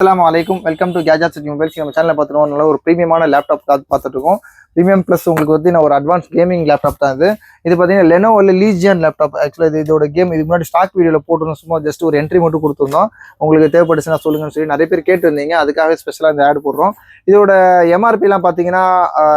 Assalamualaikum, welcome to Gadgets Mobiles. நம்ம சேனல்ல பார்த்துருவோம் நல்ல ஒரு பிரீமியமான லேப்டாப் பார்த்துட்டு இருக்கோம். பிரீமியம் ப்ளஸ் உங்களுக்கு வந்து ஒரு அட்வான்ஸ் கேமிங் லேப்டாப் தான் இது. இது பார்த்தீங்கன்னா லெனோவோல லீஜியன் லேப்டாப். ஆக்சுவலாக இதோட கேம் இதுக்கு முன்னாடி ஸ்டாக் வீடியோவில் போட்டுருந்தோம். சும்மா ஜஸ்ட் ஒரு என்ட்ரி மட்டும் கொடுத்துருந்தோம். உங்களுக்கு தேவைப்படுச்சுன்னா சொல்லுங்கன்னு சொல்லி நிறைய பேர் கேட்டுருந்தீங்க. அதுக்காக ஸ்பெஷலாக இந்த ஆட் போடுறோம். இதோட எம்ஆர்பிலாம் பார்த்தீங்கன்னா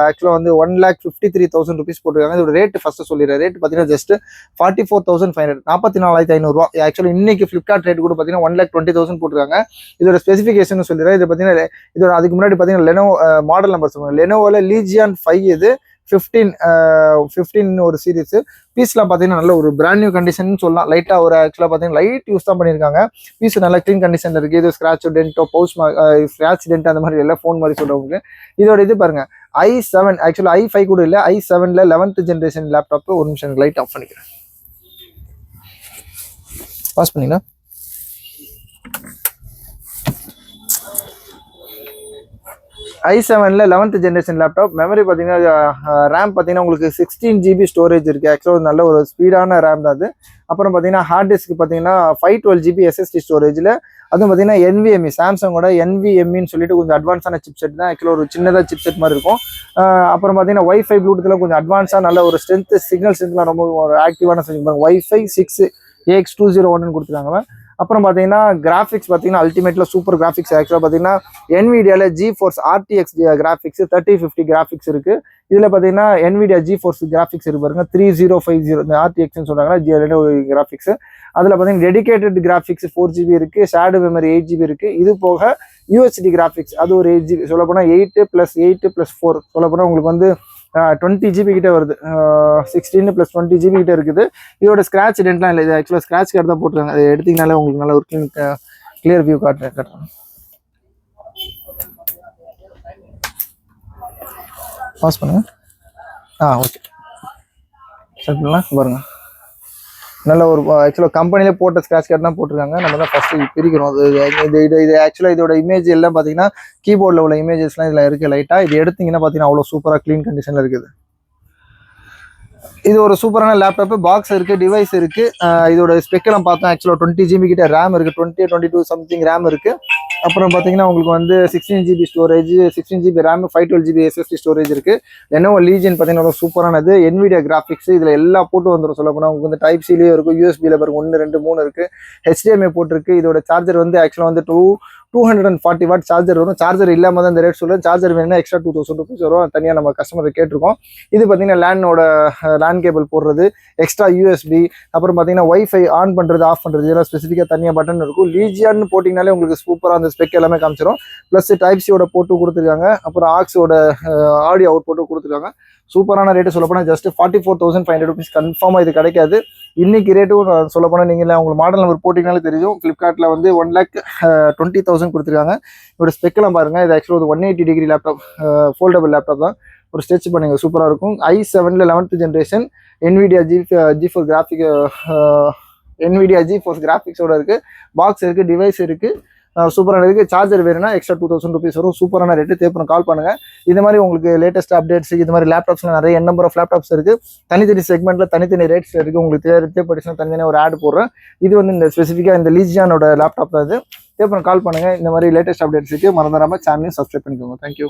ஆக்சுவலாக வந்து 1,53,000 ருபீஸ் போட்டிருக்காங்க. இதோட ரேட் ஃபர்ஸ்ட் சொல்லிடுறேன். ரேட் பார்த்தீங்கன்னா ஜஸ்ட் 44,500 44,500 ஆக்சுவலாக இன்னைக்கு ஃப்ளிப்கார்ட் ரேட் கூட பார்த்தீங்கன்னா 1,20,000 போட்டிருக்காங்க. இதோட ஸ்பெசிஃபிகேஷன் சொல்லிடுறேன். இது பார்த்தீங்கன்னா இதோட அதுக்கு முன்னாடி பார்த்தீங்கன்னா லெனோவோ மாடல் நம்பர் சொல்லுவாங்க. லெனோவோல லீஜியன் 5 இது 15 ஒரு சீரிஸ். பீஸ்லாம் பார்த்தீங்கன்னா நல்ல ஒரு பிராண்ட் நியூ கண்டிஷன் சொல்லலாம். லைட்டாக ஒரு ஆக்சுவலாக பார்த்தீங்கன்னா லைட் யூஸ் தான் பண்ணியிருக்காங்க. பீஸ் நல்ல க்ளீன் கண்டிஷனில் இருக்குது. இது ஸ்க்ராட்ச் டென்ட்டோ பவுச் ஸ்க்ராட்ச் டென்ட் அந்த மாதிரி எல்லாம் ஃபோன் மாதிரி சொல்கிறவங்களுக்கு இதோட இது பாருங்க i7 ஆக்சுவலாக i5 கூட இல்லை i7ல 11th ஜென்ரேஷன் லேப்டாப். ஒரு நிமிஷம் லைட் ஆஃப் பண்ணிக்கிறேன். பாஸ் பண்ணிங்களா? i7ல 11th ஜென்ரேஷன் லேப்டாப். மெமரி பார்த்தீங்கன்னா ரேம் பார்த்தீங்கன்னா உங்களுக்கு 16 GB ஸ்டோரேஜ் இருக்குது. ஆக்சுவலாக நல்ல ஒரு ஸ்பீடான ரேம் தான் அது. அப்புறம் பார்த்தீங்கன்னா ஹார்ட் டிஸ்க் பார்த்தீங்கன்னா 512 GB SSD ஸ்டோரேஜில். அதுவும் பார்த்தீங்கன்னா NVMe சாம்சங்கோட NVMeன்னு சொல்லிட்டு கொஞ்சம் அட்வான்ஸான சிப் செட் தான். ஆக்சுவலாக ஒரு சின்னதாக சிப் செட் மாதிரி இருக்கும். அப்புறம் பார்த்தீங்கன்னா வைஃபை ப்ளூடூத்தில் கொஞ்சம் அட்வான்ஸாக நல்ல ஒரு சிக்னல் ஸ்ட்ரென்த்லாம் ரொம்ப ஒரு ஆக்டிவான செஞ்சுருப்பாங்க. வைஃபை 6AX201 கொடுத்துருக்காங்க. அப்புறம் பார்த்தீங்கன்னா கிராஃபிக்ஸ் பார்த்தீங்கன்னா அல்டிமேட்ல சூப்பர் கிராஃபிக்ஸ். ஆக்சுவலாக பார்த்தீங்கன்னா NVIDIAல GeForce RTX கிராஃபிக்ஸ் 3050 கிராஃபிக்ஸ் இருக்கு. இதில் பார்த்தீங்கன்னா NVIDIA GeForce கிராஃபிக்ஸ் இருக்கு பாருங்க 3050 இந்த RTXன்னு சொல்றாங்கன்னா கிராஃபிக்ஸ். அதில் பார்த்தீங்கன்னா டெடிகேட்டட் கிராஃபிக்ஸ் 4GB இருக்கு. ஷேடோ மெமரி 8GB இருக்கு. இது போக UHD கிராஃபிக்ஸ் அது ஒரு 8GB. சொல்ல போனால் 8+8+4 சொல்ல போனால் உங்களுக்கு வந்து 20 GB கிட்ட வருது. 16+20 GB கிட்ட இருக்குது. இதோட ஸ்க்ராட்ச் டென்ட்லாம் இல்லை. இது ஆக்சுவலாக ஸ்க்ராட்ச் கார்டு தான் போட்டுருக்காங்க. அதை எடுத்தீங்கனாலே உங்களுக்கு நல்ல ஒரு கிளியர் வியூ காட்டுறேன். பாஸ் பண்ணுங்க. ஓகே ஸ்டார்ட் பண்ணலாம். பாருங்க நல்ல ஒரு ஆக்சுவலாக கம்பெனிலே போட்ட ஸ்க்ராட்ச் கார்டு தான் போட்டிருக்காங்க. நம்ம தான் ஃபஸ்ட்டு பிரிக்கிறோம். இது ஆக்சுவலாக இதோட இமேஜ் எல்லாம் பார்த்தீங்கன்னா கீபோர்டில் உள்ள இமேஜஸ்லாம் இதில் இருக்குது லைட்டாக. இது எடுத்தீங்கன்னா பார்த்தீங்கன்னா அவ்வளோ சூப்பராக க்ளீன் கண்டிஷனில் இருக்குது. இது ஒரு சூப்பரான லேப்டாப். பாக்ஸ் இருக்குது, டிவைஸ் இருக்குது. இதோட ஸ்பெக்கெல்லாம் பார்த்தோம். ஆக்சுவலாக 20 GB கிட்ட ரேம் இருக்குது. 22 சம்திங் ரேம் இருக்குது. அப்புறம் பார்த்தீங்கன்னா உங்களுக்கு வந்து 16 GB storage, 16 GB RAM, 512 GB SSD storage இருக்குது. லெனோவோ லீஜியன் பார்த்தீங்கன்னா சூப்பரானது. NVIDIA கிராஃபிக்ஸ் இதில் எல்லா போட்டு வந்துடும். சொல்ல போனால் உங்களுக்கு வந்து டைப் சிலேயே இருக்கும். USBயில் பாருங்க 1 2 3 இருக்குது. HDMI போட்டிருக்கு. இதோட சார்ஜர் வந்து ஆக்சுவலாக வந்து 240 வாட் சார்ஜர் வரும். சார்ஜர் இல்லாமல் தான் இந்த ரேட் சொல்லுவேன். சார்ஜர் வேணும்னா எக்ஸ்ட்ரா 2000 ருபீஸ் வரும். தனியாக நம்ம கஸ்டமர் கேட்டிருக்கோம். இது பார்த்தீங்கன்னா லேன் கேபிள் போடுறது, எக்ஸ்ட்ரா USB, அப்புறம் பார்த்தீங்கன்னா வைஃபை ஆன் பண்ணுறது ஆஃப் பண்ணுறது இதெல்லாம் ஸ்பெசிஃபிக்காக தனியாக பட்டன் இருக்கும். லீஜியன் போட்டிங்கனாலே உங்களுக்கு சூப்பராக அந்த ஸ்பெக் எல்லாமே காமிச்சிடும். ப்ளஸ் டைப் சியோட போட்டு கொடுத்துருக்காங்க. அப்புறம் ஆக்ஸோட ஆடியோ அவுட் போட்டு கொடுத்துருக்காங்க. சூப்பரான ரேட்டு சொல்லப்போனால் ஜஸ்ட் 44,500 ருபீஸ் கன்ஃபார்மாக இது கிடைக்காது. இன்னைக்கு ரேட்டும் சொல்லப்போனால் நீங்கள் உங்களுக்கு மாடல் நம்பர் போட்டிங்கனாலே தெரியும். ஃப்ளிப்கார்ட்டில் வந்து 1,20,000 கொடுத்துருக்காங்க. இதோட ஸ்பெக்கெல்லாம் பாருங்கள். இது ஆக்சுவலாக ஒரு 180 டிகிரி லேப்டாப், ஃபோல்டபிள் லேப்டாப் தான். ஒரு ஸ்ட்ரெச் பண்ணுங்க சூப்பராக இருக்கும். i7ல 11th ஜென்ரேஷன் NVIDIA GeForce கிராஃபிக்ஸோட இருக்குது. பாக்ஸ் இருக்குது, டிவைஸ் இருக்குது, சூப்பரான இருக்குது. சார்ஜர் வேணும்னா எக்ஸ்ட்ரா 2000 ருபீஸ் வரும். சூப்பரான ரேட்டு. தேவைப்படும் கால் பண்ணுங்கள். இது மாதிரி உங்களுக்கு லேட்டஸ்ட் அப்டேட்ஸ் இது மாதிரி லேப்டாப்ஸ்லாம் நிறைய நம்பர் ஆஃப் லேப்டாப்ஸ் இருக்குது. தனித்தனி செக்மெண்ட்டில் தனித்தனி ரேட்ஸ் இருக்குது. உங்களுக்கு தேவைப்படுச்சுன்னா தனித்தனியாக ஒரு ஆட் போடுறேன். இது வந்து இந்த ஸ்பெசிஃபிக்காக இந்த லீஜியானோட லேப்டாப் தான் இது. தேவைப்படும் கால் பண்ணுங்கள். இந்த மாதிரி லேட்டஸ்ட் அப்டேட்ஸுக்கு மறந்துடாமல் சேனலையும் சப்ஸ்கிரைப் பண்ணிக்கோங்க. தேங்க்யூ.